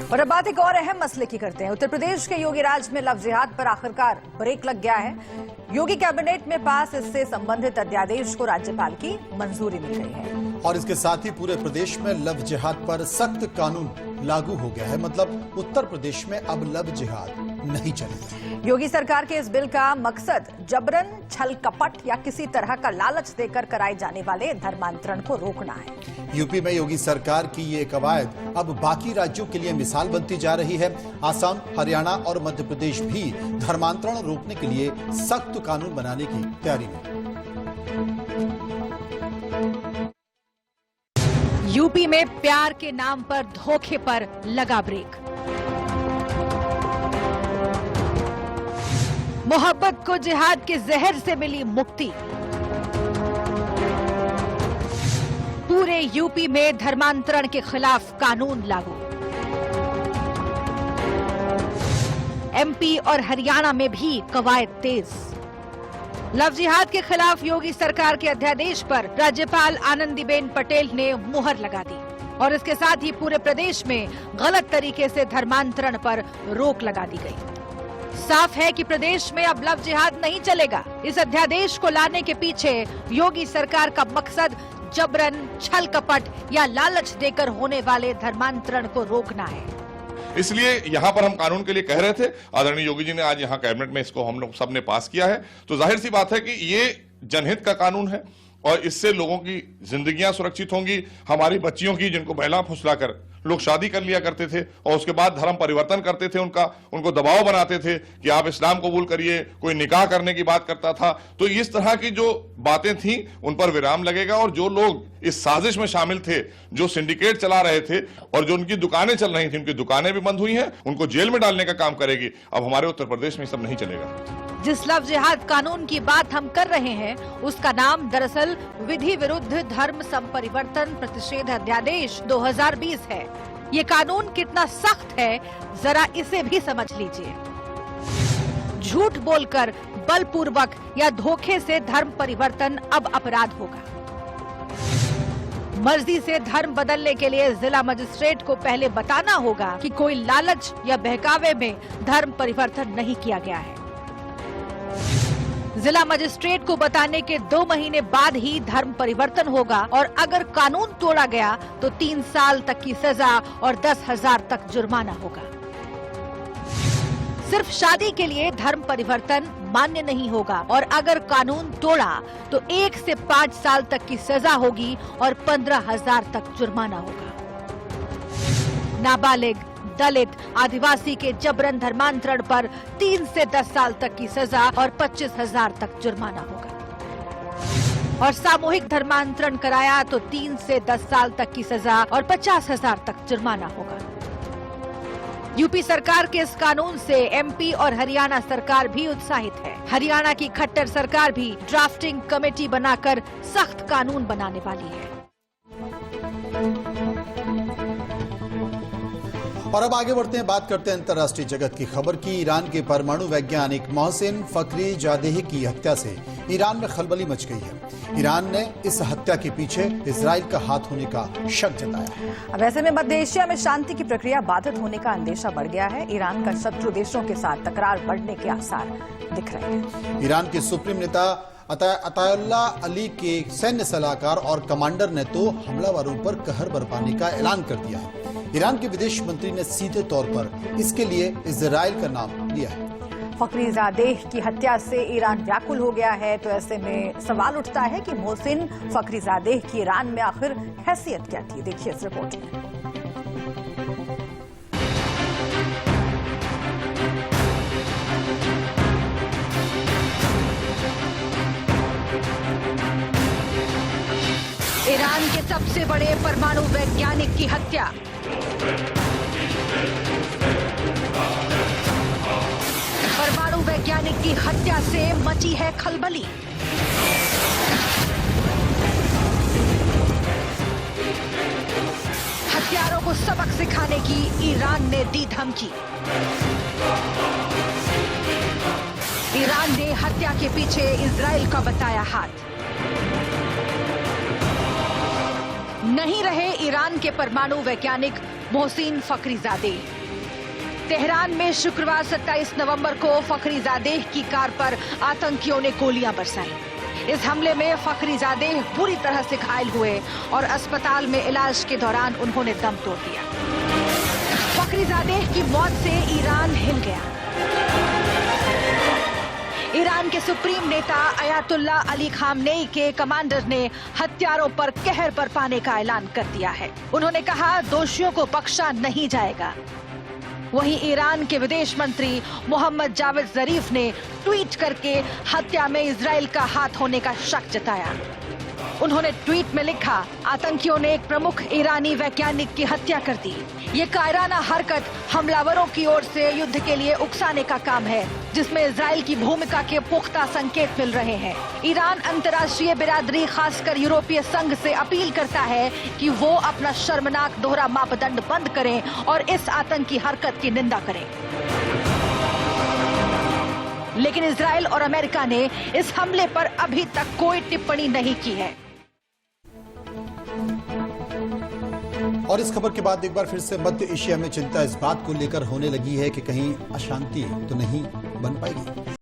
और अब बात एक और अहम मसले की करते हैं। उत्तर प्रदेश के योगी राज में लव जिहाद पर आखिरकार ब्रेक लग गया है। योगी कैबिनेट में पास इससे संबंधित अध्यादेश को राज्यपाल की मंजूरी मिल गई है और इसके साथ ही पूरे प्रदेश में लव जिहाद पर सख्त कानून लागू हो गया है। मतलब उत्तर प्रदेश में अब लव जिहाद नहीं चलेगा। योगी सरकार के इस बिल का मकसद जबरन, छल कपट या किसी तरह का लालच देकर कराए जाने वाले धर्मांतरण को रोकना है। यूपी में योगी सरकार की ये कवायद अब बाकी राज्यों के लिए मिसाल बनती जा रही है। आसाम, हरियाणा और मध्य प्रदेश भी धर्मांतरण रोकने के लिए सख्त कानून बनाने की तैयारी में। यूपी में प्यार के नाम पर धोखे पर लगा ब्रेक। मोहब्बत को जिहाद के जहर से मिली मुक्ति। पूरे यूपी में धर्मांतरण के खिलाफ कानून लागू। एमपी और हरियाणा में भी कवायद तेज। लव जिहाद के खिलाफ योगी सरकार के अध्यादेश पर राज्यपाल आनंदीबेन पटेल ने मुहर लगा दी और इसके साथ ही पूरे प्रदेश में गलत तरीके से धर्मांतरण पर रोक लगा दी गई। साफ है कि प्रदेश में अब लव जिहाद नहीं चलेगा। इस अध्यादेश को लाने के पीछे योगी सरकार का मकसद जबरन, छल कपट या लालच देकर होने वाले धर्मांतरण को रोकना है। इसलिए यहाँ पर हम कानून के लिए कह रहे थे। आदरणीय योगी जी ने आज यहाँ कैबिनेट में इसको हम लोग सबने पास किया है, तो जाहिर सी बात है कि ये जनहित का कानून है और इससे लोगों की जिंदगियां सुरक्षित होंगी। हमारी बच्चियों की, जिनको बहला फुसला कर लोग शादी कर लिया करते थे और उसके बाद धर्म परिवर्तन करते थे, उनको दबाव बनाते थे कि आप इस्लाम कबूल करिए, कोई निकाह करने की बात करता था, तो इस तरह की जो बातें थी उन पर विराम लगेगा। और जो लोग इस साजिश में शामिल थे, जो सिंडिकेट चला रहे थे और जो उनकी दुकानें चल रही थी, उनकी दुकानें भी बंद हुई हैं, उनको जेल में डालने का काम करेगी। अब हमारे उत्तर प्रदेश में सब नहीं चलेगा। जिस लव जिहाद कानून की बात हम कर रहे हैं उसका नाम दरअसल विधि विरुद्ध धर्म संपरिवर्तन प्रतिषेध अध्यादेश 2020 है। ये कानून कितना सख्त है जरा इसे भी समझ लीजिए। झूठ बोलकर बलपूर्वक या धोखे से धर्म परिवर्तन अब अपराध होगा। मर्जी से धर्म बदलने के लिए जिला मजिस्ट्रेट को पहले बताना होगा कि कोई लालच या बहकावे में धर्म परिवर्तन नहीं किया गया है। जिला मजिस्ट्रेट को बताने के 2 महीने बाद ही धर्म परिवर्तन होगा और अगर कानून तोड़ा गया तो 3 साल तक की सजा और 10,000 तक जुर्माना होगा। सिर्फ शादी के लिए धर्म परिवर्तन मान्य नहीं होगा और अगर कानून तोड़ा तो 1 से 5 साल तक की सजा होगी और 15,000 तक जुर्माना होगा। नाबालिग, दलित, आदिवासी के जबरन धर्मांतरण पर 3 से 10 साल तक की सजा और 25,000 तक जुर्माना होगा और सामूहिक धर्मांतरण कराया तो 3 से 10 साल तक की सजा और 50,000 तक जुर्माना होगा। यूपी सरकार के इस कानून से एमपी और हरियाणा सरकार भी उत्साहित है। हरियाणा की खट्टर सरकार भी ड्राफ्टिंग कमेटी बनाकर सख्त कानून बनाने वाली है। और अब आगे बढ़ते हैं, बात करते हैं अंतर्राष्ट्रीय जगत की खबर की। ईरान के परमाणु वैज्ञानिक मोहसिन फखरीजादेह की हत्या से ईरान में खलबली मच गई है। ईरान ने इस हत्या के पीछे इजराइल का हाथ होने का शक जताया है। अब ऐसे में मध्य एशिया में शांति की प्रक्रिया बाधित होने का अंदेशा बढ़ गया है। ईरान का शत्रु देशों के साथ तकरार बढ़ने के आसार दिख रहे हैं। ईरान के सुप्रीम नेता अतायुल्ला अली के सैन्य सलाहकार और कमांडर ने तो हमलावरों पर कहर बरपाने का ऐलान कर दिया है। ईरान के विदेश मंत्री ने सीधे तौर पर इसके लिए इजराइल का नाम लिया है। फखरीजादेह की हत्या से ईरान व्याकुल हो गया है, तो ऐसे में सवाल उठता है कि मोहसिन फखरीजादेह की ईरान में आखिर हैसियत क्या थी। देखिए इस रिपोर्ट में। ईरान के सबसे बड़े परमाणु वैज्ञानिक की हत्या। परमाणु वैज्ञानिक की हत्या से मची है खलबली। हत्यारों को सबक सिखाने की ईरान ने दी धमकी। ईरान ने हत्या के पीछे इजराइल का बताया हाथ। नहीं रहे ईरान के परमाणु वैज्ञानिक मोहसिन फखरीजादेह। तेहरान में शुक्रवार 27 नवंबर को फखरीजादेह की कार पर आतंकियों ने गोलियां बरसाई। इस हमले में फखरीजादेह बुरी तरह से घायल हुए और अस्पताल में इलाज के दौरान उन्होंने दम तोड़ दिया। फखरीजादेह की मौत से ईरान हिल गया। ईरान के सुप्रीम नेता अयातुल्ला अली खामनेई के कमांडर ने हत्यारों पर कहर बरपाने का ऐलान कर दिया है। उन्होंने कहा, दोषियों को बख्शा नहीं जाएगा। वहीं ईरान के विदेश मंत्री मोहम्मद जावेद जरीफ ने ट्वीट करके हत्या में इजराइल का हाथ होने का शक जताया। उन्होंने ट्वीट में लिखा, आतंकियों ने एक प्रमुख ईरानी वैज्ञानिक की हत्या कर दी। ये कायराना हरकत हमलावरों की ओर से युद्ध के लिए उकसाने का काम है, जिसमें इजराइल की भूमिका के पुख्ता संकेत मिल रहे हैं। ईरान अंतर्राष्ट्रीय बिरादरी, खासकर यूरोपीय संघ से अपील करता है कि वो अपना शर्मनाक दोहरा मापदंड बंद करें और इस आतंकी हरकत की निंदा करें। लेकिन इजराइल और अमेरिका ने इस हमले पर अभी तक कोई टिप्पणी नहीं की है। और इस खबर के बाद एक बार फिर से मध्य एशिया में चिंता इस बात को लेकर होने लगी है कि कहीं अशांति तो नहीं बन पाएगी।